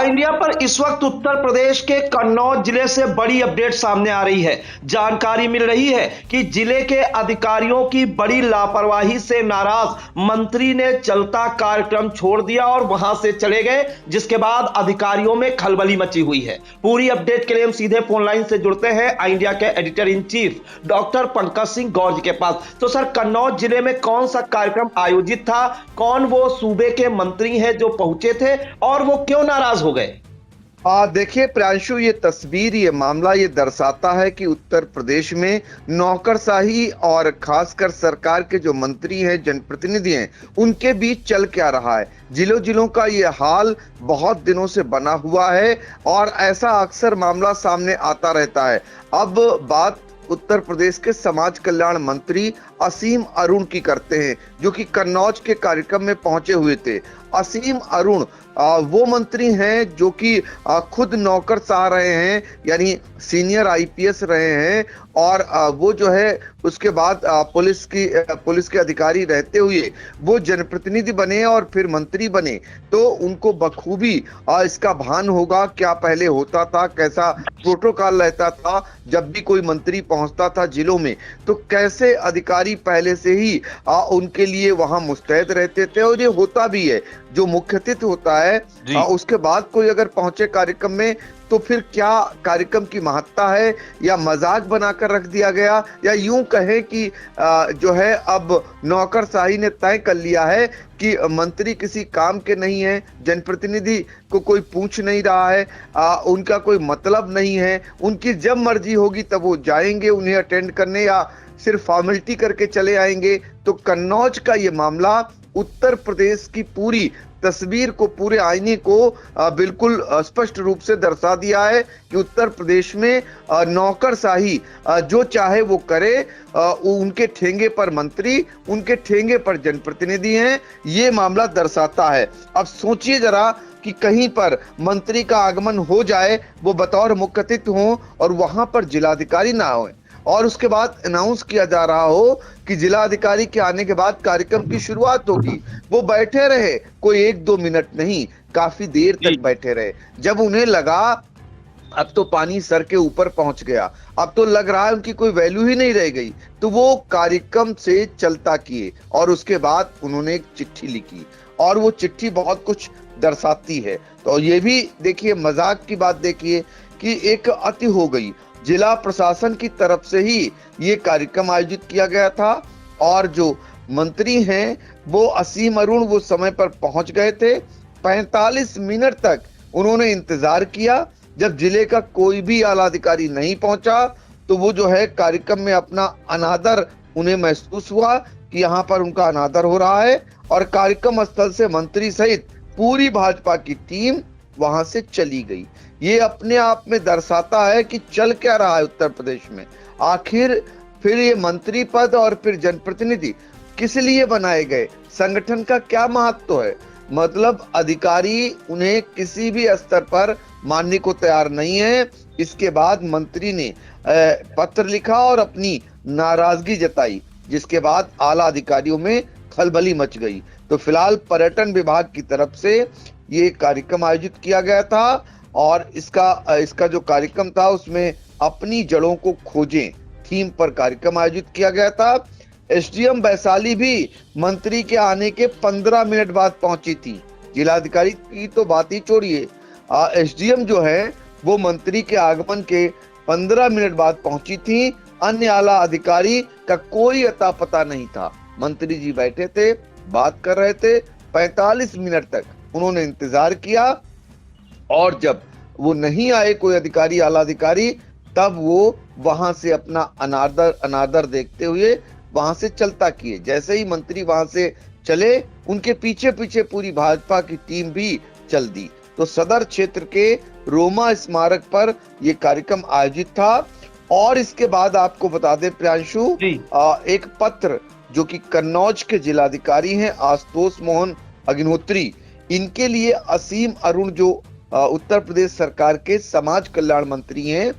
India पर इस वक्त उत्तर प्रदेश के कन्नौज जिले से बड़ी अपडेट सामने आ रही है। जानकारी मिल रही है कि जिले के अधिकारियों की बड़ी लापरवाही से नाराज मंत्री ने चलता कार्यक्रम छोड़ दिया और वहां से चले गए, जिसके बाद अधिकारियों में खलबली मची हुई है। पूरी अपडेट के लिए हम सीधे फोन लाइन से जुड़ते हैं इंडिया के editor in chief doctor Pankaj Singh Gaur के पास। तो सर, कन्नौज जिले में कौन सा कार्यक्रम आयोजित था, कौन वो सूबे के मंत्री हैं जो पहुंचे थे और वो क्यों नाराज हो गए? देखिए प्रियांशु, ये तस्वीर, ये मामला ये दर्शाता है कि उत्तर प्रदेश में नौकरशाही और खासकर सरकार के जो मंत्री हैं, जनप्रतिनिधि हैं, उनके बीच चल क्या रहा है। जिलों जिलों का ये हाल बहुत दिनों से बना हुआ है और ऐसा अक्सर मामला सामने आता रहता है। अब बात उत्तर प्रदेश के समाज कल्याण मंत्री असीम अरुण की करते हैं, जो कि कन्नौज के कार्यक्रम में पहुंचे हुए थे। असीम अरुण वो मंत्री हैं जो कि खुद नौकरशाह रहे हैं, यानी सीनियर आईपीएस रहे हैं, और वो जो है उसके बाद पुलिस के अधिकारी रहते हुए वो जनप्रतिनिधि बने और फिर मंत्री बने। तो उनको बखूबी इसका भान होगा क्या पहले होता था, कैसा प्रोटोकॉल रहता था जब भी कोई मंत्री पहुंचता था जिलों में, तो कैसे अधिकारी पहले से ही उनके लिए वहां मुस्तैद रहते थे। और ये होता भी है, जो मुख्य अतिथि होता है उसके बाद कोई अगर पहुंचे कार्यक्रम में तो फिर क्या कार्यक्रम की महत्ता है, या मजाक बनाकर रख दिया गया, या यूं कहें कि जो है अब नौकरशाही ने तय कर लिया है कि मंत्री किसी काम के नहीं है, जनप्रतिनिधि को कोई पूछ नहीं रहा है, उनका कोई मतलब नहीं है, उनकी जब मर्जी होगी तब वो जाएंगे उन्हें अटेंड करने, या सिर्फ फॉर्मेलिटी करके चले आएंगे। तो कन्नौज का ये मामला उत्तर प्रदेश की पूरी तस्वीर को, पूरे आईने को बिल्कुल स्पष्ट रूप से दर्शा दिया है कि उत्तर प्रदेश में नौकरशाही जो चाहे वो करे, उनके ठेंगे पर मंत्री, उनके ठेंगे पर जनप्रतिनिधि हैं, ये मामला दर्शाता है। अब सोचिए जरा कि कहीं पर मंत्री का आगमन हो जाए, वो बतौर मुख्य अतिथि हो और वहां पर जिलाधिकारी ना हो, और उसके बाद अनाउंस किया जा रहा हो कि जिला अधिकारी के आने के बाद कार्यक्रम की शुरुआत होगी। वो बैठे रहे, कोई 1-2 मिनट नहीं, काफी देर तक बैठे रहे। जब उन्हें लगा अब तो पानी सर के ऊपर पहुंच गया, अब तो लग रहा है उनकी कोई वैल्यू ही नहीं रह गई, तो वो कार्यक्रम से चलता किए और उसके बाद उन्होंने एक चिट्ठी लिखी, और वो चिट्ठी बहुत कुछ दर्शाती है। तो ये भी देखिए, मजाक की बात देखिए कि एक अति हो गई। जिला प्रशासन की तरफ से ही ये कार्यक्रम आयोजित किया गया था, और जो मंत्री हैं वो असीम अरुण वो समय पर पहुंच गए थे। 45 मिनट तक उन्होंने इंतजार किया। जब जिले का कोई भी आला अधिकारी नहीं पहुंचा तो वो जो है कार्यक्रम में अपना अनादर उन्हें महसूस हुआ कि यहाँ पर उनका अनादर हो रहा है, और कार्यक्रम स्थल से मंत्री सहित पूरी भाजपा की टीम वहां से चली गई। ये अपने आप में दर्शाता है कि चल क्या रहा है उत्तर प्रदेश में। आखिर फिर ये मंत्री पद और फिर जनप्रतिनिधि किस लिए बनाए गए, संगठन का क्या महत्व है? मतलब अधिकारी उन्हें किसी भी स्तर पर मानने को तैयार नहीं है। इसके बाद मंत्री ने पत्र लिखा और अपनी नाराजगी जताई, जिसके बाद आला अधिकारियों में खलबली मच गई। तो फिलहाल पर्यटन विभाग की तरफ से ये कार्यक्रम आयोजित किया गया था, और इसका जो कार्यक्रम था उसमें अपनी जड़ों को खोजें थीम पर कार्यक्रम आयोजित किया गया था। एसडीएम वैशाली भी मंत्री के आने के 15 मिनट बाद पहुंची थी। जिलाधिकारी की तो बात ही छोड़िए, एसडीएम जो है वो मंत्री के आगमन के 15 मिनट बाद पहुंची थी। अन्य आला अधिकारी का कोई अता पता नहीं था। मंत्री जी बैठे थे, बात कर रहे थे, 45 मिनट तक उन्होंने इंतजार किया, और जब वो नहीं आए कोई अधिकारी, आला अधिकारी, तब वो वहां से अपना अनादर देखते हुए वहां से चलता किए। जैसे ही मंत्री वहां से चले, उनके पीछे पीछे पूरी भाजपा की टीम भी चल दी। तो सदर क्षेत्र के रोमा स्मारक पर यह कार्यक्रम आयोजित था। और इसके बाद आपको बता दें प्रियांशु, एक पत्र जो कि कन्नौज के जिलाधिकारी हैं आशुतोष मोहन अग्निहोत्री, इनके लिए असीम अरुण जो उत्तर प्रदेश सरकार के समाज कल्याण मंत्री हैं,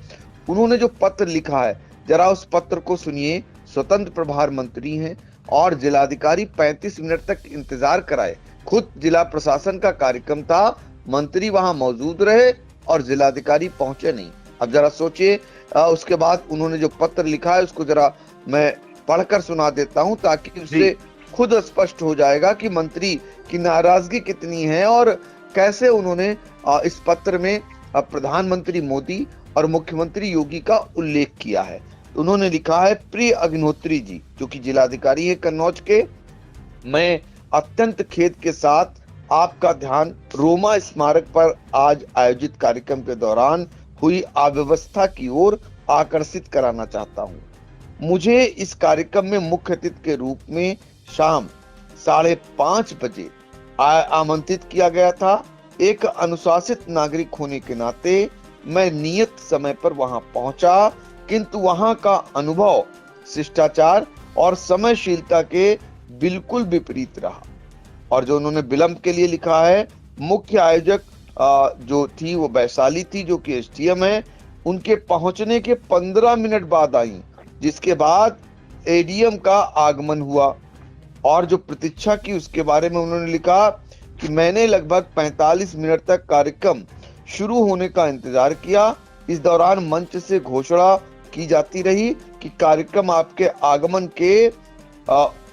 उन्होंने जो पत्र लिखा है, जरा उस पत्र को सुनिए। स्वतंत्र प्रभार मंत्री हैं और जिलाधिकारी 35 मिनट तक इंतजार कराए। खुद जिला प्रशासन का कार्यक्रम था, मंत्री वहां मौजूद रहे और जिलाधिकारी पहुंचे नहीं। अब जरा सोचिए, उसके बाद उन्होंने जो पत्र लिखा है उसको जरा मैं पढ़कर सुना देता हूं, ताकि उससे खुद स्पष्ट हो जाएगा कि मंत्री की नाराजगी कितनी है और कैसे उन्होंने इस पत्र में प्रधानमंत्री मोदी और मुख्यमंत्री योगी का उल्लेख किया है। उन्होंने लिखा है, प्रिय अग्निहोत्री जी, जो कि जिलाधिकारी है कन्नौज के, मैं अत्यंत खेद के साथ आपका ध्यान रोमा स्मारक पर आज आयोजित कार्यक्रम के दौरान हुई अव्यवस्था की ओर आकर्षित कराना चाहता हूं। मुझे इस कार्यक्रम में मुख्य अतिथि के रूप में शाम 5:30 बजे आमंत्रित किया गया था। एक अनुशासित नागरिक होने के नाते मैं नियत समय पर वहां पहुंचा, किंतु वहां का अनुभव शिष्टाचार और समयशीलता के बिल्कुल विपरीत रहा। और जो उन्होंने विलंब के लिए लिखा है, मुख्य आयोजक जो थी वो वैशाली थी, जो कि एसडीएम है, उनके पहुंचने के 15 मिनट बाद आई, जिसके बाद एडीएम का आगमन हुआ और जो प्रतीक्षा की उसके बारे में उन्होंने लिखा कि मैंने लगभग 45 मिनट तक कार्यक्रम शुरू होने का इंतजार किया। इस दौरान मंच से घोषणा की जाती रही कि कार्यक्रम आपके आगमन के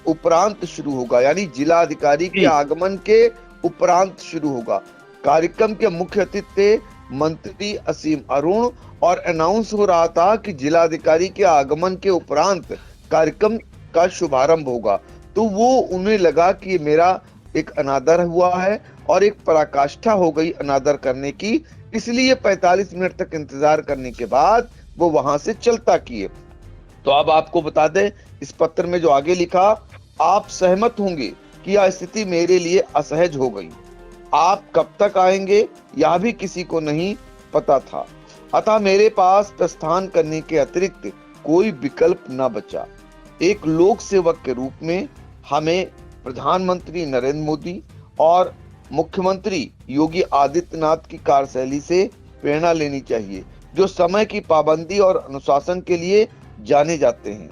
उपरांत शुरू होगा, यानी जिला अधिकारी के आगमन के उपरांत शुरू होगा। कार्यक्रम के मुख्य अतिथि थे मंत्री असीम अरुण और अनाउंस हो रहा था कि जिला अधिकारी के आगमन के उपरांत कार्यक्रम का शुभारंभ होगा। तो वो उन्हें लगा कि मेरा एक अनादर हुआ है और एक पराकाष्ठा हो गई अनादर करने की, इसलिए 45 मिनट तक इंतजार करने के बाद वो वहां से चलता किए। तो अब आपको बता दें, इस पत्र में जो आगे लिखा, आप सहमत होंगे कि यह स्थिति मेरे लिए असहज हो गई। आप कब तक आएंगे यह भी किसी को नहीं पता था, अतः मेरे पास प्रस्थान करने के अतिरिक्त कोई विकल्प न बचा। एक लोक सेवक के रूप में हमें प्रधानमंत्री नरेंद्र मोदी और मुख्यमंत्री योगी आदित्यनाथ की कार्यशैली से प्रेरणा लेनी चाहिए, जो समय की पाबंदी और अनुशासन के लिए जाने जाते हैं।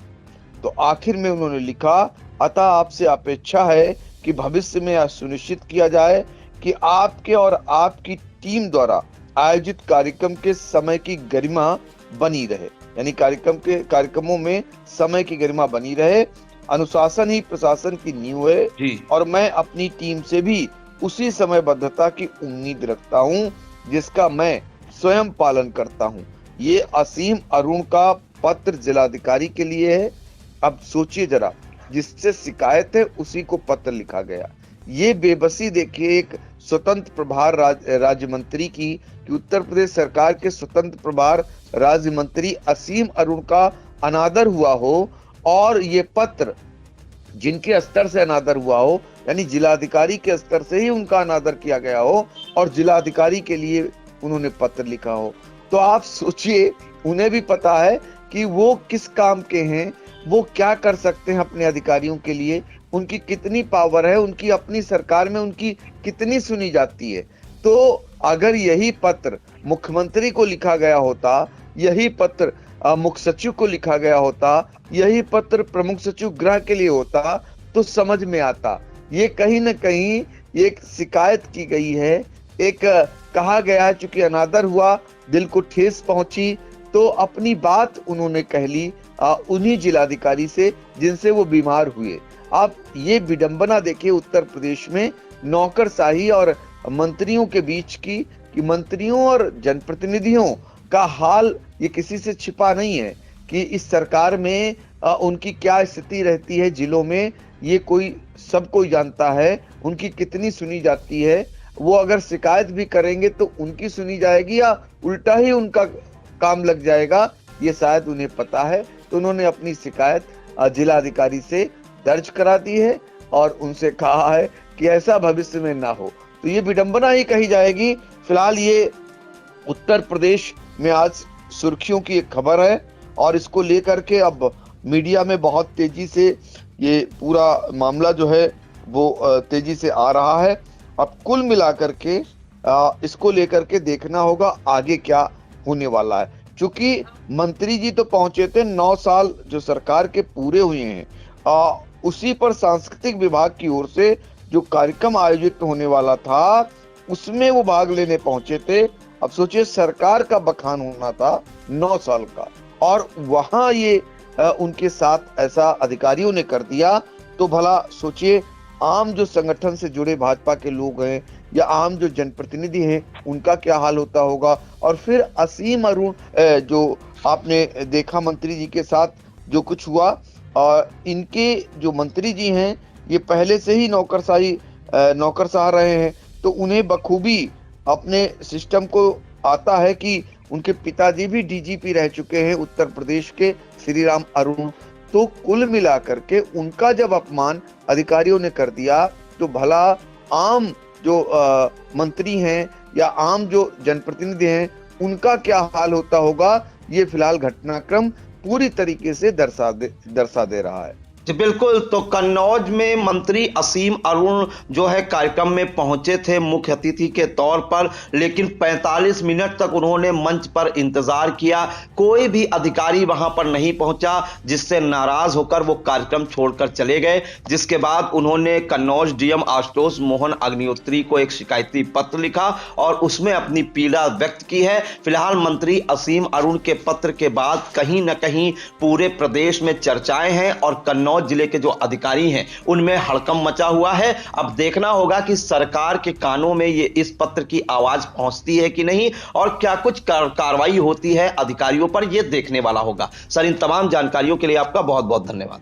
तो आखिर में उन्होंने लिखा, अतः आपसे अपेक्षा है कि भविष्य में यह सुनिश्चित किया जाए कि आपके और आपकी टीम द्वारा आयोजित कार्यक्रम के समय की गरिमा बनी रहे, यानी कार्यक्रमों में समय की गरिमा बनी रहे। अनुशासन ही प्रशासन की नींव है और मैं अपनी टीम से भी उसी समयबद्धता की उम्मीद रखता हूं, जिसका मैं स्वयं पालन करता हूं। ये असीम अरुण का पत्र जिलाधिकारी के लिए है। अब सोचिए जरा, जिससे शिकायत है उसी को पत्र लिखा गया। ये बेबसी देखिए एक स्वतंत्र प्रभार राज्य मंत्री की, कि उत्तर प्रदेश सरकार के स्वतंत्र प्रभार राज्य मंत्री असीम अरुण का अनादर हुआ हो और ये पत्र जिनके स्तर से अनादर हुआ हो, यानी जिलाधिकारी के स्तर से ही उनका अनादर किया गया हो और जिलाधिकारी के लिए उन्होंने पत्र लिखा हो। तो आप सोचिए, उन्हें भी पता है कि वो किस काम के हैं, वो क्या कर सकते हैं अपने अधिकारियों के लिए, उनकी कितनी पावर है, उनकी अपनी सरकार में उनकी कितनी सुनी जाती है। तो अगर यही पत्र मुख्यमंत्री को लिखा गया होता, यही पत्र मुख्य सचिव को लिखा गया होता, यही पत्र प्रमुख सचिव गृह के लिए होता, तो समझ में आता। ये कहीं न कहीं एक शिकायत की गई है, एक कहा गया है, चूंकि अनादर हुआ, दिल को ठेस पहुंची, तो अपनी बात उन्होंने कह ली उन्हीं जिलाधिकारी से जिनसे वो बीमार हुए। आप ये विडंबना देखिए उत्तर प्रदेश में नौकरशाही और मंत्रियों के बीच की, कि मंत्रियों और जनप्रतिनिधियों का हाल ये किसी से छिपा नहीं है कि इस सरकार में उनकी क्या स्थिति रहती है जिलों में, ये कोई सब कोई जानता है, उनकी कितनी सुनी जाती है। वो अगर शिकायत भी करेंगे तो उनकी सुनी जाएगी या उल्टा ही उनका काम लग जाएगा, ये शायद उन्हें पता है। तो उन्होंने अपनी शिकायत जिलाधिकारी से दर्ज करा दी है और उनसे कहा है कि ऐसा भविष्य में ना हो। तो ये विडंबना ही कही जाएगी। फिलहाल ये उत्तर प्रदेश में आज सुर्खियों की एक खबर है और इसको लेकर के अब मीडिया में बहुत तेजी से ये पूरा मामला जो है वो तेजी से आ रहा है। अब कुल मिलाकर के इसको लेकर के देखना होगा आगे क्या होने वाला है। क्योंकि मंत्री जी तो पहुंचे थे, 9 साल जो सरकार के पूरे हुए हैं, उसी पर सांस्कृतिक विभाग की ओर से जो कार्यक्रम आयोजित होने वाला था उसमें वो भाग लेने पहुंचे थे। अब सोचिए, सरकार का बखान होना था 9 साल का, और वहां ये उनके साथ ऐसा अधिकारियों ने कर दिया। तो भला सोचिए, आम जो संगठन से जुड़े भाजपा के लोग हैं या आम जो जनप्रतिनिधि हैं, उनका क्या हाल होता होगा। और फिर असीम अरुण, जो आपने देखा मंत्री जी के साथ जो कुछ हुआ, और इनके जो मंत्री जी हैं ये पहले से ही नौकरशाह रहे हैं, तो उन्हें बखूबी अपने सिस्टम को आता है कि उनके पिताजी भी डीजीपी रह चुके हैं उत्तर प्रदेश के, श्रीराम अरुण। तो कुल मिलाकर के उनका जब अपमान अधिकारियों ने कर दिया, तो भला आम जो मंत्री हैं या आम जो जनप्रतिनिधि हैं, उनका क्या हाल होता होगा, ये फिलहाल घटनाक्रम पूरी तरीके से दर्शा दे रहा है। जी बिल्कुल। तो कन्नौज में मंत्री असीम अरुण जो है कार्यक्रम में पहुंचे थे मुख्य अतिथि के तौर पर, लेकिन 45 मिनट तक उन्होंने मंच पर इंतजार किया, कोई भी अधिकारी वहां पर नहीं पहुंचा, जिससे नाराज होकर वो कार्यक्रम छोड़कर चले गए। जिसके बाद उन्होंने कन्नौज डीएम आशुतोष मोहन अग्निहोत्री को एक शिकायती पत्र लिखा और उसमें अपनी पीड़ा व्यक्त की है। फिलहाल मंत्री असीम अरुण के पत्र के बाद कहीं न कहीं पूरे प्रदेश में चर्चाएं हैं और कन्नौज जिले के जो अधिकारी हैं उनमें हड़कंप मचा हुआ है। अब देखना होगा कि सरकार के कानों में ये इस पत्र की आवाज पहुंचती है कि नहीं और क्या कुछ कार्रवाई होती है अधिकारियों पर, यह देखने वाला होगा। सर, इन तमाम जानकारियों के लिए आपका बहुत बहुत धन्यवाद।